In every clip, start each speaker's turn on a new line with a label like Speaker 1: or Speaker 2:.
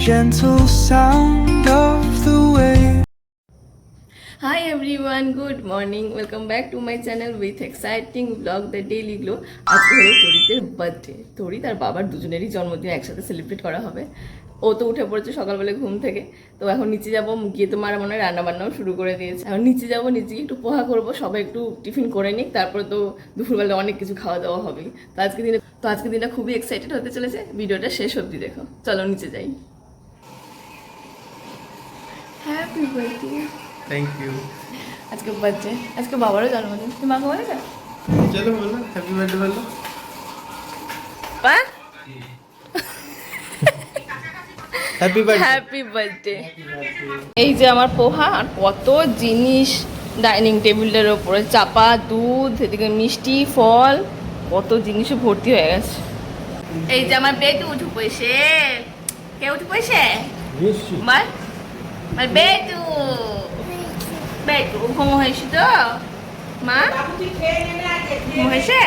Speaker 1: gentle sound of the wave.
Speaker 2: Hi everyone, good morning. Welcome back to my channel with exciting vlog The Daily Glow. আজকে হলো তরিতের birthday. তরি তার বাবার দুজনেরই জন্মদিন একসাথে সেলিব্রেট করা হবে। ও তো উঠে পড়েছে সকালবেলা ঘুম থেকে। তো এখন নিচে যাব, গিয়ে তো মারা মনে হয় রান্না বান্নাও শুরু করে দিয়েছে। এখন নিচে যাব, নিচে একটু পোহা করব, সবাই একটু টিফিন করে নিক, তারপরে তো দুপুরবেলা অনেক কিছু খাওয়া দাওয়া হবে। তো আজকে দিনটা খুবই এক্সাইটেড হতে চলেছে। ভিডিওটা শেষ অবধি দেখো। চলো নিচে যাই। Happy birthday.
Speaker 3: Thank you.
Speaker 2: আজকে বার্থডে, আজকে বাবারও জন্মদিন। তুমি মাকে বলেছো?
Speaker 3: चलो बोलो हैप्पी बर्थडे बोलो।
Speaker 2: বা
Speaker 3: हैप्पी बर्थडे।
Speaker 2: Happy birthday. এই যে আমার পোহা আর কত জিনিস ডাইনিং টেবিলের ওপরে চাপা, দুধ, এদিকে মিষ্টি, ফল, কত জিনিসে ভর্তি হয়ে গেছে। এই যে আমার বেটু উঠে পয়সে। কে উঠে পয়সে? মার মার বেটু। বেটু ঘুম হয়েছে তো মা? ঘুম হয়েছে?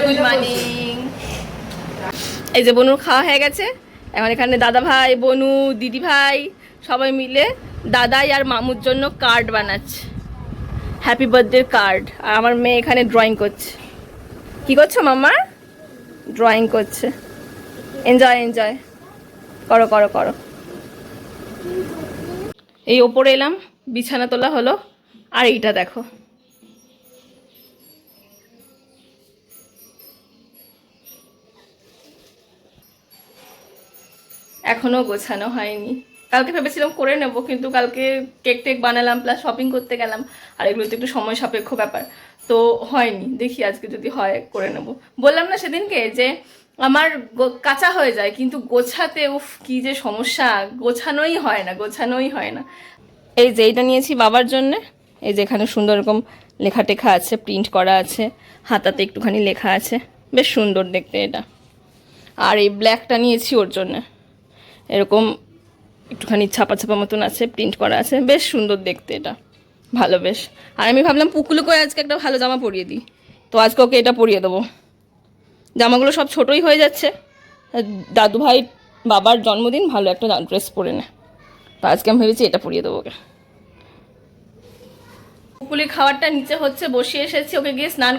Speaker 2: Good morning. এই যে বনুর খাওয়া হয়ে গেছে। এখন এখানে দাদা ভাই, বনু, দিদি ভাই সবাই মিলে দাদাই আর মামুর জন্য কার্ড বানাচ্ছে, হ্যাপি বার্থডে কার্ড। আর আমার মেয়ে এখানে ড্রয়িং করছে। কি করছো মাম্মা? ড্রয়িং করছে। এনজয় এনজয় করো করো করো। এই ওপরে এলাম, বিছানা তোলা হলো। আর এইটা দেখো, এখনো গোছানো হয়নি। কালকে ভেবেছিলাম করে নেব, কিন্তু কালকে কেক টেক বানালাম, প্লাস শপিং করতে গেলাম, আর এগুলো তো একটু সময় সাপেক্ষ ব্যাপার, তো হয়নি। দেখি আজকে যদি হয় করে নেব। বললাম না সেদিনকে যে আমার কাঁচা হয়ে যায়, কিন্তু গোছাতে উফ কি যে সমস্যা, গোছানোই হয় না, গোছানোই হয় না। এই যে এইটা নিয়েছি বাবার জন্যে। এই যে এখানে সুন্দর এরকম লেখা টেখা আছে, প্রিন্ট করা আছে, হাতাতে একটুখানি লেখা আছে, বেশ সুন্দর দেখতে এটা। আর এই ব্ল্যাকটা নিয়েছি ওর জন্যে, এরকম একটুখানি ছাপা ছাপা মতন আছে, প্রিন্ট করা আছে, বেশ সুন্দর দেখতে এটা, ভালো বেশ। আর আমি ভাবলাম পুকুলুকে আজকে একটা ভালো জামা পরিয়ে দিই, তো আজকে ওকে এটা পরিয়ে দেবো। জামাগুলো সব ছোটোই হয়ে যাচ্ছে। দাদু ভাই বাবার জন্মদিন, ভালো একটা ড্রেস পরে নে, তো আজকে আমি ভেবেছি এটা পরিয়ে দেবো ওকে। পুকুলির খাবারটা নিচে হচ্ছে, বসিয়ে এসেছি, ওকে গিয়ে স্নান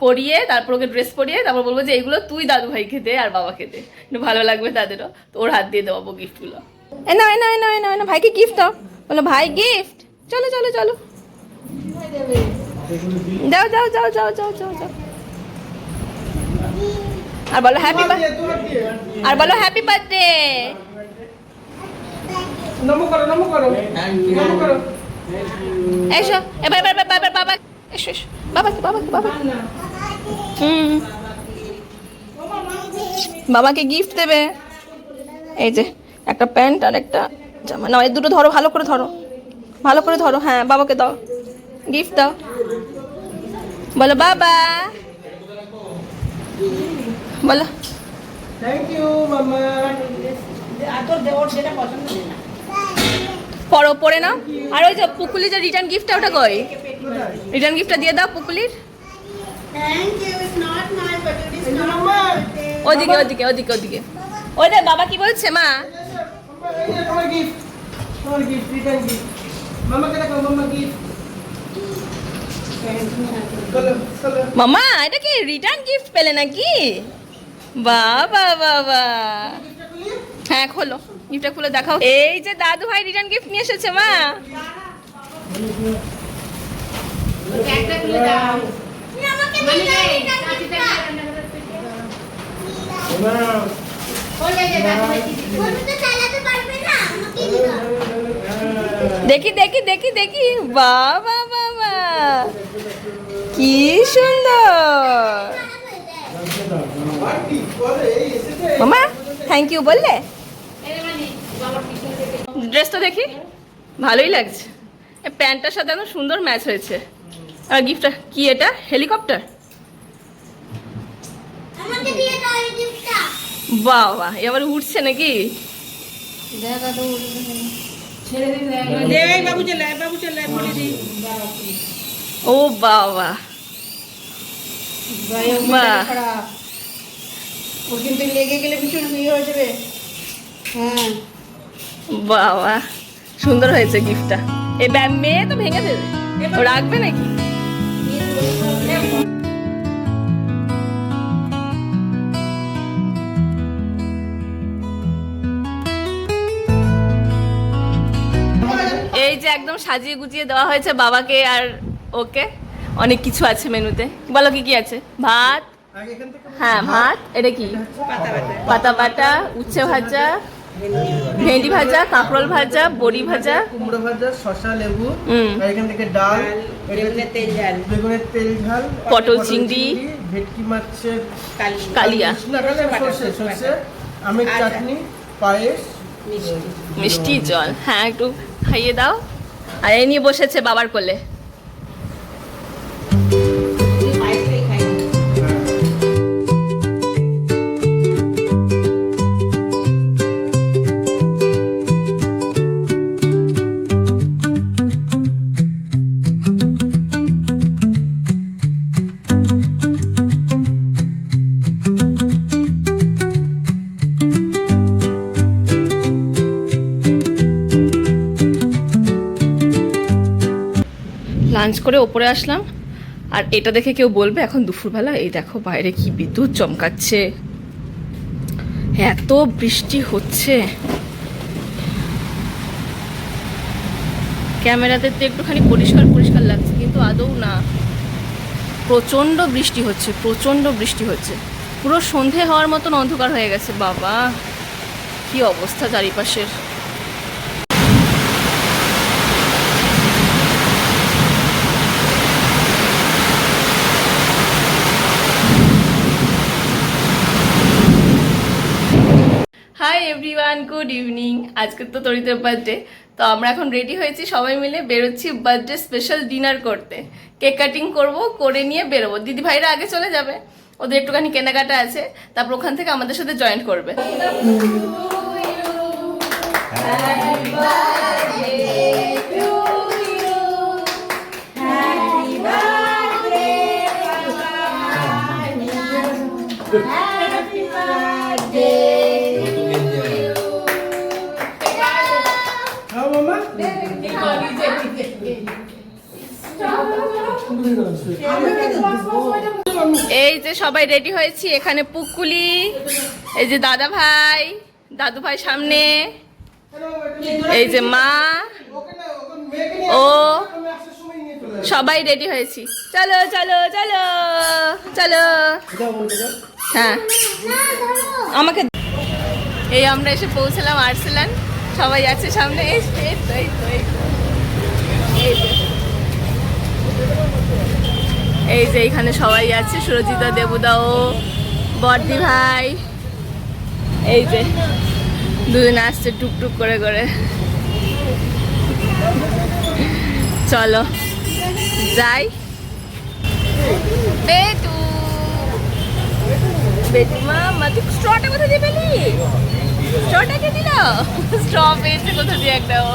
Speaker 2: করিয়ে তারপর ওকে ড্রেস পরিয়ে তারপর বলবো যে এইগুলো তুই দাদু ভাইকে দে আর বাবাকে দে, একটু ভালো লাগবে তাদেরও। তো ওর হাত দিয়ে দেবো গিফটগুলো। এ না এ না এ না এ না এ না, ভাইকে গিফট দাও। বলো ভাই গিফট, চলো চলো চলো, যাও যাও যাও যাও যাও যাও যাও। আর বলো হ্যাপি আর বলো হ্যাপি বার্থডে।
Speaker 3: নমো করো নমো করো নমো করো।
Speaker 2: এসো এবার এবার এবার বাবা, এসো এসো বাবাকে বাবাকে বাবা। বাবাকে গিফট দেবে। এই যে একটা প্যান্ট আর একটা জামা। না এই দুটো ধরো, ভালো করে ধরো, ভালো করে ধরো। হ্যাঁ বাবাকে দাও, গিফট দাও। বলো বাবা, বলো
Speaker 3: থ্যাংক ইউ মামা।
Speaker 2: পরো, পরে নাও। আর ওই যে পুকুলি যে রিটার্ন গিফটটা, ওটা কই? রিটার্ন গিফটটা দিয়ে দাও পুকুলির।
Speaker 4: Thank you. It's not my birthday. It's not my birthday.
Speaker 2: ওদিকে ওদিকে ওদিকে ওদিকে। ওই দেখ বাবা কি বলছে মা।
Speaker 3: তোমার গিফট, তোমার গিফট, রিটার্ন গিফট। মামাকে দেখো, মামা গিফট। চলো চলো।
Speaker 2: মামা এটা কি রিটার্ন গিফট পেলে নাকি? বাবা বাবা, হ্যাঁ খোলো, গিফটটা খুলে দেখাও। এই যে দাদু ভাই রিটার্ন গিফট নিয়ে এসেছে মা।
Speaker 4: একটা খুলে দাও। আমাকে দিয়ে দাও এটা। বলে দে দাদু ভাই। বলতে তো চালাতে পারবে না, আমাকে দিয়ে দাও।
Speaker 2: দেখি দেখি দেখি দেখি, বাবা বাবা কি সুন্দর। মামা থ্যাংক ইউ বললে? ড্রেসটা দেখি, ভালোই লাগছে। প্যান্টটার সাথে একদম সুন্দর ম্যাচ হয়েছে। আর গিফটটা কি, এটা হেলিকপ্টার?
Speaker 4: আমাকে দিয়ে দাও এই গিফটটা।
Speaker 2: বাহ বাহ, এবার উঠছে নাকি?
Speaker 4: দেখা তো ছেড়ে দিন।
Speaker 3: দে বাবু চলে পড়ে দি।
Speaker 2: ও বাবা, বাহ
Speaker 3: ও কিন্তু লেগে গেলে ভীষণ ইয়ে হয়ে যাবে। হ্যাঁ
Speaker 2: বাবা সুন্দর হয়েছে গিফটটা। এই মেয়ে তো ভেঙে দেবে, ও রাখবে নাকি? এই যে একদম সাজিয়ে গুছিয়ে দেওয়া হয়েছে বাবাকে আর ওকে। অনেক কিছু আছে মেনুতে, বলো কি কি আছে? ভাত,
Speaker 3: আগে এখান থেকে
Speaker 2: হ্যাঁ ভাত, এটা কি? পাতা বাটা, উচ্ছে ভাজা, ভেন্ডি ভাজা, কাঁকরোল ভাজা, বড়ি ভাজা,
Speaker 3: কুমড়ো ভাজা, শসা, লেবু,
Speaker 2: হুম।
Speaker 3: আর এখান থেকে ডাল, বেগুনের তেল ঝাল,
Speaker 2: পটল চিংড়ি,
Speaker 3: ভেটকি মাছের
Speaker 2: কালিয়া,
Speaker 3: না সর্ষে, আমের চাটনি, পায়েস,
Speaker 2: মিষ্টি জল। হ্যাঁ একটু খাইয়ে দাও। আর এই নিয়ে বসেছে বাবার কোলে। লাঞ্চ করে ওপরে আসলাম, আর এটা দেখে কেউ বলবে এখন দুপুরবেলা। এই দেখো বাইরে কি বিদ্যুৎ চমকাচ্ছে, এত বৃষ্টি হচ্ছে। ক্যামেরাতে তো একটুখানি পরিষ্কার পরিষ্কার লাগছে, কিন্তু আদৌ না। প্রচণ্ড বৃষ্টি হচ্ছে, প্রচণ্ড বৃষ্টি হচ্ছে। পুরো সন্ধে হওয়ার মতন অন্ধকার হয়ে গেছে। বাবা কি অবস্থা চারিপাশের। Hi everyone, good evening. আজকে তো তরিতের বার্থডে, তো আমরা এখন রেডি হয়েছি, সবাই মিলে বেরোচ্ছি বার্থডে স্পেশাল ডিনার করতে। কেক কাটিং করবো, করে নিয়ে বেরোবো। দিদি ভাইরা আগে চলে যাবে, ওদের একটুখানি কেনাকাটা আছে, তারপর ওখান থেকে আমাদের সাথে জয়েন করবে।
Speaker 3: খাও মামা।
Speaker 2: এই যে সবাই রেডি হয়েছি, এখানে পুকুলি, এই যে দাদা ভাই, দাদু ভাই সামনে, এই যে মা, ও সবাই রেডি হয়েছি। চলো চলো চলো চলো। হ্যাঁ আমাকে এই আমরা এসে পৌঁছলাম আর্সেলান, সবাই আছে সামনে। এই যে এখানে সবাই আছে, সুরজিতা, দেবুদাও, বর্দি ভাই, এই যে দুজন আসছে টুকটুক করে করে। চলো যাই। বেটু বেটু মা, তুই স্ট্রটা কোথা দিয়ে পেলি? স্ট্রটা কে দিল? স্ট্র পেয়েছে কোথা দিয়ে একটা ও।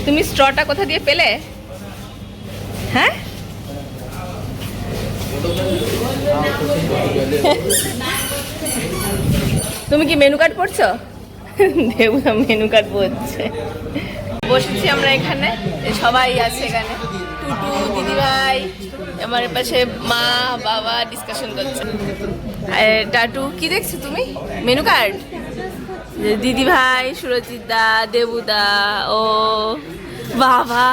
Speaker 2: তুমি স্ট্রটা কোথা দিয়ে পেলে? হ্যাঁ তুমি কি মেনু কার্ড পড়ছো? দেবু মেনু কার্ড পড়ছে। বসেছি আমরা এখানে, সবাই আছে এখানে, টুটু, দিদিভাই, আমার পাশে মা বাবা ডিসকাশন করছে। টাটু কি দেখছো তুমি? Menu card. দিদিভাই, সুরজিৎদা, দেবুদা, ও বাবা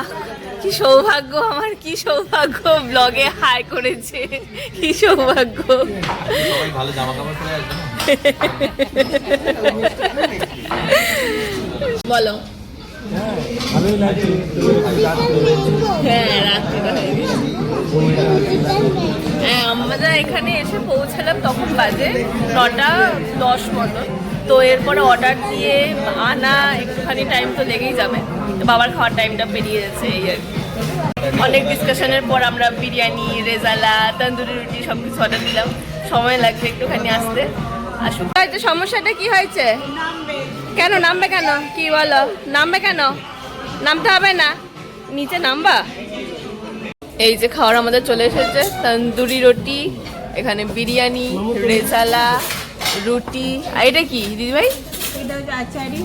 Speaker 2: কি সৌভাগ্য আমার, কি সৌভাগ্য, ব্লগে হাই করেছে, কি সৌভাগ্য।
Speaker 5: ভালো জামা কাপড় পরে আসবে না?
Speaker 2: বলো। হ্যাঁ রাত্রিটা হয়ে গেছে। হ্যাঁ আমরা এখানে এসে পৌঁছালাম তখন বাজে 9:10 মতো। তো এরপরে অর্ডার দিয়ে আনা একটুখানি টাইম তো লেগেই যাবে, তো বাবার খাওয়ার টাইমটা পেরিয়ে যাচ্ছে এই আর কি। অনেক ডিসকাশনের পর আমরা বিরিয়ানি, রেজালা, তন্দুরি রুটি সব কিছু অর্ডার দিলাম। সময় লাগবে একটুখানি আসতে। আসুন। সমস্যাটা কি হয়েছে? কেন নামবে কেন? কি বলো, নামবে কেন? নামতে হবে না, নিচে নামবা। এই যে খাওয়ার আমাদের চলে এসেছে, তন্দুরি রুটি, এখানে বিরিয়ানি, রেজালা, রুটি। আর এটা কি দিদিভাই?
Speaker 6: এটা হচ্ছে আচারি,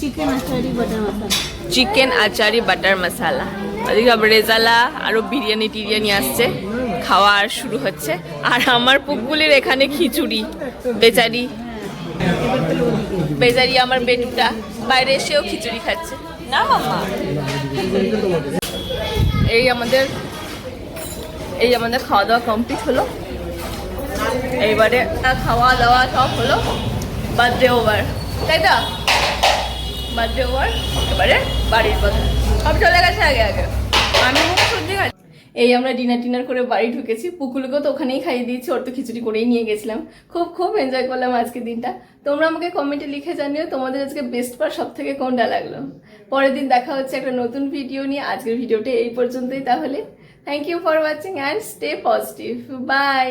Speaker 6: চিকেন আচারি বাটার মশলা।
Speaker 2: চিকেন আচারি বাটার মশালা। ওদিকে আবার রেজালা আরো বিরিয়ানি টিরিয়ানি আসছে, খাওয়া আর শুরু হচ্ছে। আর আমার পুকুলির এখানে খিচুড়ি। বেচারি বেচারি আমার বেটুটা বাইরে এসেও খিচুড়ি খাচ্ছে না মাম্মা। এই আমাদের খাওয়া দাওয়া কমপ্লিট হলো। এইবারে খাওয়া দাওয়া সব হলো, বার্থডে ওভার, তাই তো? বার্থডে ওভার, এবারে বাড়ির কথা সব চলে গেছে আগে আগে। আমি মুখ সবজি খাই। এই আমরা ডিনার করে বাড়ি ঢুকেছি। পুকুলকেও তো ওখানেই খাইয়ে দিয়েছি, ওর তো খিচুড়ি করেই নিয়ে গেছিলাম। খুব এনজয় করলাম আজকের দিনটা। তোমরা আমাকে কমেন্টে লিখে জানিও তোমাদের আজকে বেস্ট পার্ট সব থেকে কোনটা লাগলো। পরের দিন দেখা হচ্ছে একটা নতুন ভিডিও নিয়ে। আজকের ভিডিওটা এই পর্যন্তই তাহলে। Thank you for watching and stay positive. By.